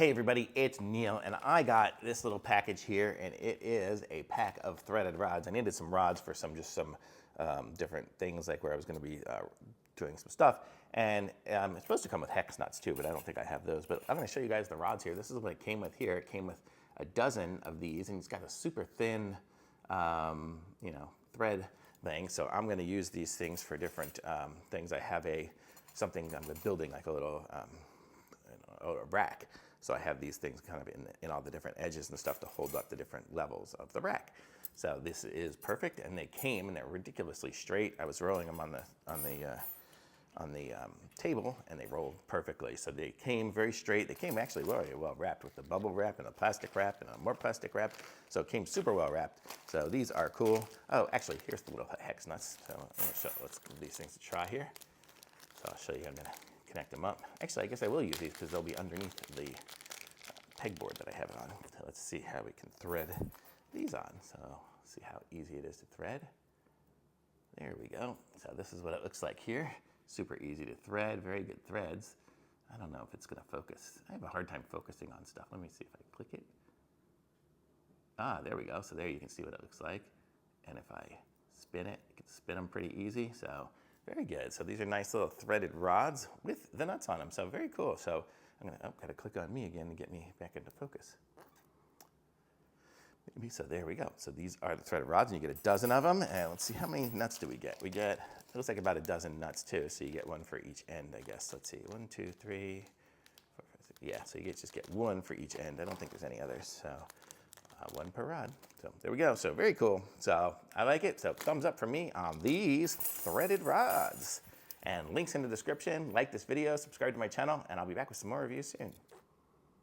Hey everybody, it's Neil, and I got this little package here, and it is a pack of threaded rods. I needed some rods for some different things, like where I was going to be doing some stuff. And it's supposed to come with hex nuts too, but I don't think I have those. But I'm going to show you guys the rods here. This is what it came with here. It came with a dozen of these, and it's got a super thin, thread thing. So I'm going to use these things for different things. I have something I'm building, like a little a rack. So I have these things kind of in all the different edges and stuff to hold up the different levels of the rack. So this is perfect, and they came and they're ridiculously straight. I was rolling them on the table, and they rolled perfectly. So they came very straight. They came actually very well wrapped with the bubble wrap and the plastic wrap and more plastic wrap. So it came super well wrapped. So these are cool. Oh, actually, here's the little hex nuts. So let's give these things a try here. So I'll show you. I'm gonna connect them up. Actually, I guess I will use these because they'll be underneath the pegboard that I have it on. So let's see how we can thread these on. So see how easy it is to thread. There we go. So this is what it looks like here. Super easy to thread, very good threads. I don't know if it's gonna focus. I have a hard time focusing on stuff. Let me see if I click it. Ah, there we go. So there you can see what it looks like. And if I spin it, you can spin them pretty easy. So very good. So these are nice little threaded rods with the nuts on them. So very cool. So I'm gonna, gotta click on me again to get me back into focus. Maybe, so there we go. So these are the threaded rods, and you get a dozen of them. And let's see, how many nuts do we get? We get, it looks like about a dozen nuts too. So you get one for each end, I guess. Let's see, 1, 2, 3, 4, 5, 6. Yeah, so you just get one for each end. I don't think there's any others. So one per rod. So there we go. So very cool. So I like it. So thumbs up for me on these threaded rods. And links in the description. Like this video, subscribe to my channel, and I'll be back with some more reviews soon.